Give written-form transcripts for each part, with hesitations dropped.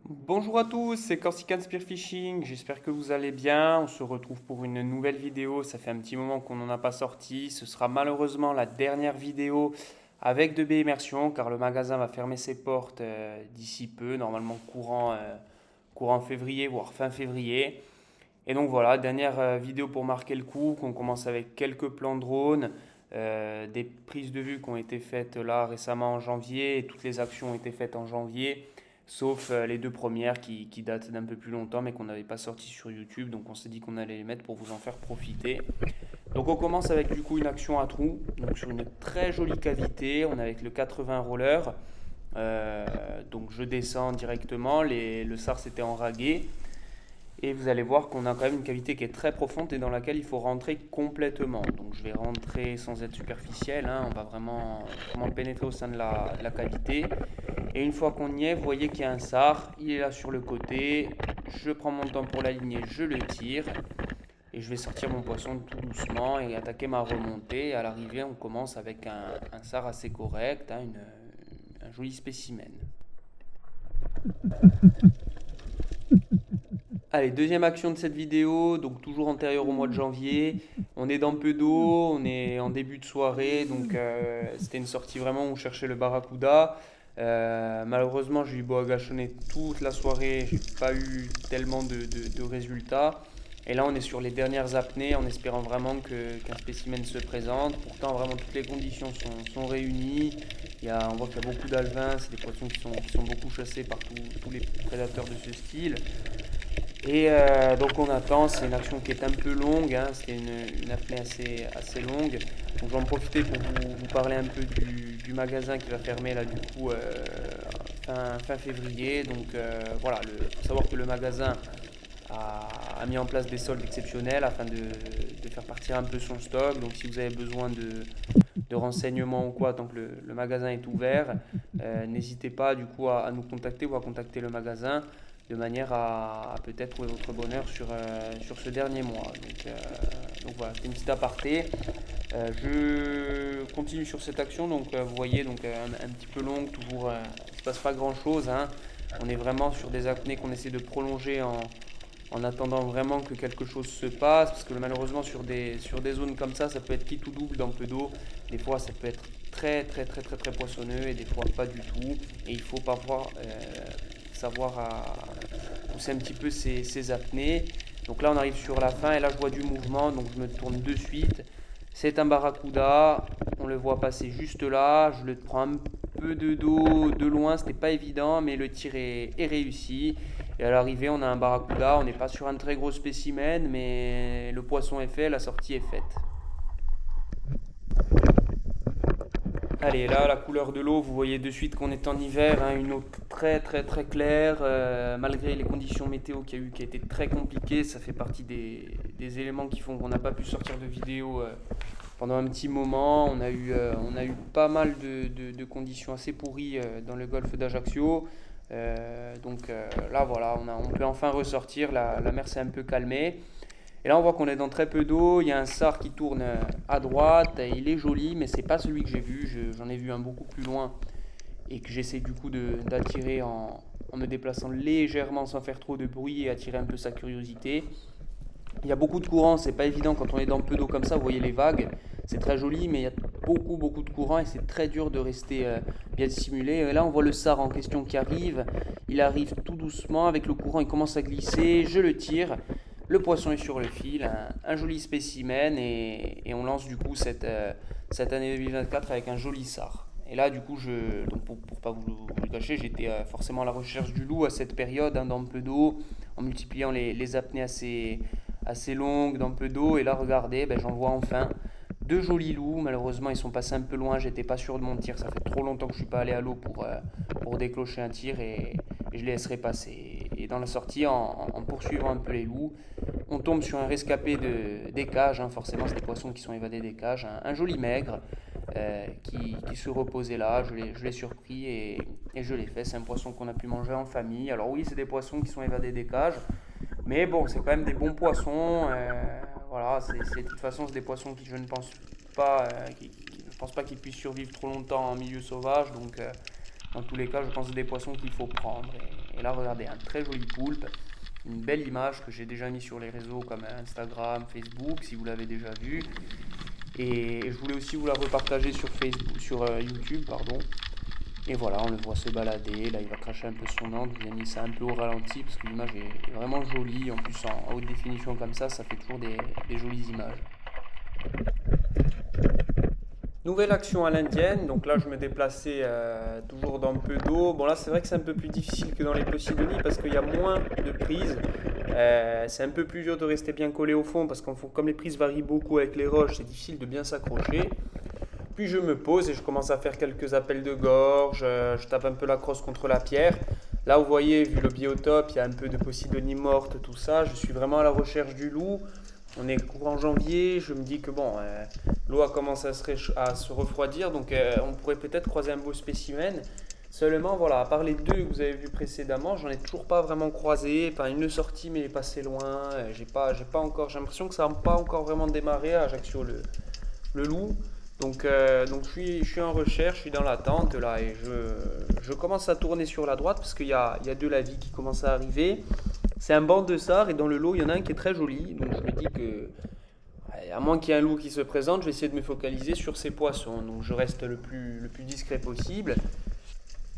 Bonjour à tous, c'est Corsican Spearfishing, j'espère que vous allez bien. On se retrouve pour une nouvelle vidéo, ça fait un petit moment qu'on n'en a pas sorti. Ce sera malheureusement la dernière vidéo avec de b Immersion car le magasin va fermer ses portes d'ici peu, normalement courant février, voire fin février. Et donc voilà, dernière vidéo pour marquer le coup, qu'on commence avec quelques plans drone, des prises de vue qui ont été faites là récemment en janvier, et toutes les actions ont été faites en janvier, sauf les deux premières qui datent d'un peu plus longtemps mais qu'on n'avait pas sorties sur YouTube, donc on s'est dit qu'on allait les mettre pour vous en faire profiter. Donc on commence avec du coup une action à trous, donc sur une très jolie cavité, on est avec le 80 roller. Donc je descends directement, le SAR c'était en raguet. Et vous allez voir qu'on a quand même une cavité qui est très profonde et dans laquelle il faut rentrer complètement. Donc je vais rentrer sans être superficiel, hein, on va vraiment pénétrer au sein de la cavité. Et une fois qu'on y est, vous voyez qu'il y a un sard, il est là sur le côté. Je prends mon temps pour l'aligner, je le tire. Et je vais sortir mon poisson tout doucement et attaquer ma remontée. Et à l'arrivée, on commence avec un sard assez correct, hein, un joli spécimen. Allez, deuxième action de cette vidéo, donc toujours antérieure au mois de janvier. On est dans peu d'eau, on est en début de soirée, donc c'était une sortie vraiment où on cherchait le barracuda. Malheureusement, j'ai eu beau agachonner toute la soirée, j'ai pas eu tellement de résultats. Et là, on est sur les dernières apnées en espérant vraiment qu'un spécimen se présente. Pourtant, vraiment, toutes les conditions sont réunies. On voit qu'il y a beaucoup d'alevins, c'est des poissons qui sont beaucoup chassés par tous les prédateurs de ce style. Et donc on attend, c'est une action qui est un peu longue, hein, c'était une apnée assez longue. Donc je vais en profiter pour vous parler un peu du magasin qui va fermer là du coup fin février. Donc voilà, il faut savoir que le magasin a mis en place des soldes exceptionnels afin de faire partir un peu son stock. Donc si vous avez besoin de renseignements ou quoi, tant que le magasin est ouvert, n'hésitez pas du coup à nous contacter ou à contacter le magasin de manière à peut-être trouver votre bonheur sur ce dernier mois. Donc voilà, c'était une petite aparté. Je continue sur cette action, donc vous voyez, donc un petit peu longue, toujours, il ne se passe pas grand-chose, hein. On est vraiment sur des apnées qu'on essaie de prolonger en attendant vraiment que quelque chose se passe, parce que malheureusement sur des zones comme ça peut être quitte ou double dans peu d'eau. Des fois ça peut être très très très très très poissonneux et des fois pas du tout. Et il faut parfois savoir pousser un petit peu ces apnées. Donc là on arrive sur la fin et là je vois du mouvement, donc je me tourne de suite. C'est un barracuda, on le voit passer juste là, je le prends un peu de dos, de loin, c'était pas évident, mais le tir est réussi. Et à l'arrivée, on a un barracuda, on n'est pas sur un très gros spécimen, mais le poisson est fait, la sortie est faite. Allez, là, la couleur de l'eau, vous voyez de suite qu'on est en hiver, hein, une eau très très très claire, malgré les conditions météo qu'il y a eu, qui a été très compliquées, ça fait partie des éléments qui font qu'on n'a pas pu sortir de vidéo pendant un petit moment. On a eu pas mal de conditions assez pourries dans le golfe d'Ajaccio. Donc là, voilà, on peut enfin ressortir, la mer s'est un peu calmée. Et là, on voit qu'on est dans très peu d'eau. Il y a un sard qui tourne à droite. Il est joli, mais c'est pas celui que j'ai vu. J'en ai vu un beaucoup plus loin et que j'essaie du coup d'attirer en me déplaçant légèrement sans faire trop de bruit et attirer un peu sa curiosité. Il y a beaucoup de courant, c'est pas évident quand on est dans peu d'eau comme ça. Vous voyez les vagues, c'est très joli, mais il y a beaucoup de courant et c'est très dur de rester bien dissimulé. Et là, on voit le sard en question qui arrive. Il arrive tout doucement avec le courant, il commence à glisser. Je le tire. Le poisson est sur le fil, un joli spécimen et on lance du coup cette année 2024 avec un joli sard. Et là, du coup, donc pour pas vous le cacher, j'étais forcément à la recherche du loup à cette période, hein, dans peu d'eau, en multipliant les apnées assez longues, dans peu d'eau. Et là, regardez, ben, j'en vois enfin deux jolis loups. Malheureusement, ils sont passés un peu loin, j'étais pas sûr de mon tir. Ça fait trop longtemps que je suis pas allé à l'eau pour déclencher un tir et je les laisserai passer. Et dans la sortie, en poursuivant un peu les loups, on tombe sur un rescapé des cages, hein. Forcément, c'est des poissons qui sont évadés des cages. Un joli maigre qui se reposait là. Je l'ai surpris et je l'ai fait. C'est un poisson qu'on a pu manger en famille. Alors oui, c'est des poissons qui sont évadés des cages. Mais bon, c'est quand même des bons poissons. Voilà, de toute façon, c'est des poissons qui je ne pense pas, je pense pas qu'ils puissent survivre trop longtemps en milieu sauvage. Donc, dans tous les cas, je pense que c'est des poissons qu'il faut prendre. Et là, regardez, un très joli poulpe, une belle image que j'ai déjà mis sur les réseaux comme Instagram, Facebook, si vous l'avez déjà vu. Et je voulais aussi vous la repartager sur Facebook, sur YouTube, pardon. Et voilà, on le voit se balader. Là, il va cracher un peu son encre. J'ai mis ça un peu au ralenti parce que l'image est vraiment jolie. En plus, en haute définition comme ça fait toujours des jolies images. Nouvelle action à l'indienne, donc là je me déplaçais toujours dans un peu d'eau. Bon là c'est vrai que c'est un peu plus difficile que dans les Posidonie parce qu'il y a moins de prises. C'est un peu plus dur de rester bien collé au fond parce que comme les prises varient beaucoup avec les roches, c'est difficile de bien s'accrocher. Puis je me pose et je commence à faire quelques appels de gorge, je tape un peu la crosse contre la pierre. Là vous voyez, vu le biotope, il y a un peu de Posidonie morte, tout ça. Je suis vraiment à la recherche du loup. On est courant janvier, je me dis que bon, l'eau a commencé à se refroidir, donc on pourrait peut-être croiser un beau spécimen. Seulement, voilà, à part les deux que vous avez vus précédemment, j'en ai toujours pas vraiment croisé. Enfin, une sortie, mais il est passé loin. J'ai pas encore, j'ai l'impression que ça n'a pas encore vraiment démarré à Ajaccio le loup. Donc je suis en recherche, je suis dans l'attente là et je commence à tourner sur la droite parce qu'il y a deux lavis qui commencent à arriver. C'est un banc de sard et dans le lot il y en a un qui est très joli. Donc je me dis que, à moins qu'il y ait un loup qui se présente, je vais essayer de me focaliser sur ces poissons. Donc je reste le plus discret possible.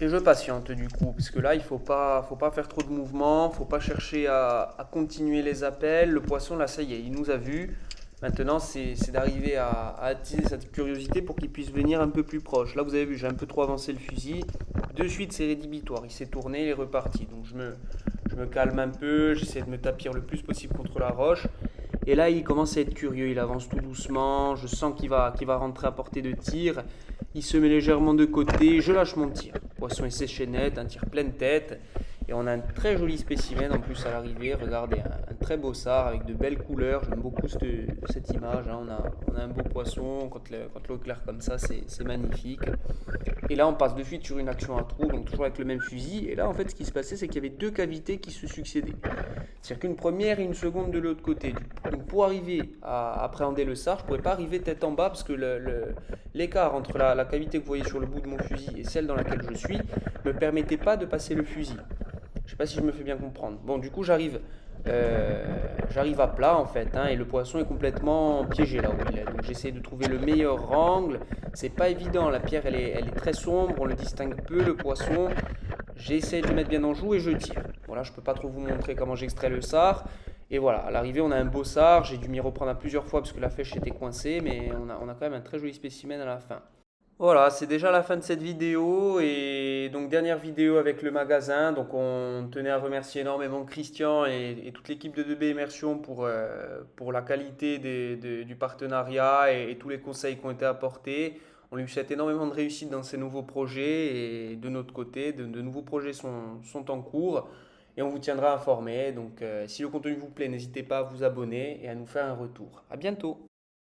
Et je patiente du coup, parce que là il faut pas faire trop de mouvements, faut pas chercher à continuer les appels. Le poisson là ça y est, il nous a vus. Maintenant c'est d'arriver à attiser cette curiosité pour qu'il puisse venir un peu plus proche. Là vous avez vu, j'ai un peu trop avancé le fusil. De suite c'est rédhibitoire, il s'est tourné, il est reparti. Donc je me calme un peu, j'essaie de me tapir le plus possible contre la roche. Et là, il commence à être curieux, il avance tout doucement, je sens qu'il va rentrer à portée de tir. Il se met légèrement de côté, je lâche mon tir. Le poisson est séché net, un tir pleine tête. Et on a un très joli spécimen en plus à l'arrivée. Regardez, un très beau sard avec de belles couleurs. J'aime beaucoup cette image, hein. On a un beau poisson. Quand l'eau est claire comme ça, c'est magnifique. Et là, on passe de suite sur une action à trous, donc toujours avec le même fusil. Et là, en fait, ce qui se passait, c'est qu'il y avait deux cavités qui se succédaient. C'est-à-dire qu'une première et une seconde de l'autre côté. Donc pour arriver à appréhender le sard, je ne pourrais pas arriver tête en bas parce que l'écart entre la cavité que vous voyez sur le bout de mon fusil et celle dans laquelle je suis ne me permettait pas de passer le fusil. Je ne sais pas si je me fais bien comprendre. Bon, du coup, j'arrive à plat en fait, hein, et le poisson est complètement piégé là où il est. Donc j'essaie de trouver le meilleur angle. C'est pas évident, la pierre elle est très sombre, on le distingue peu le poisson. J'essaie de le mettre bien en joue et je tire. Voilà, je peux pas trop vous montrer comment j'extrais le sard. Et voilà, à l'arrivée on a un beau sard. J'ai dû m'y reprendre à plusieurs fois parce que la flèche était coincée, mais on a quand même un très joli spécimen à la fin. Voilà, c'est déjà la fin de cette vidéo et donc dernière vidéo avec le magasin. Donc on tenait à remercier énormément Christian et toute l'équipe de 2B Immersion pour la qualité du partenariat et tous les conseils qui ont été apportés. On lui souhaite énormément de réussite dans ses nouveaux projets et de notre côté, de nouveaux projets sont en cours et on vous tiendra informé. Donc si le contenu vous plaît, n'hésitez pas à vous abonner et à nous faire un retour. À bientôt!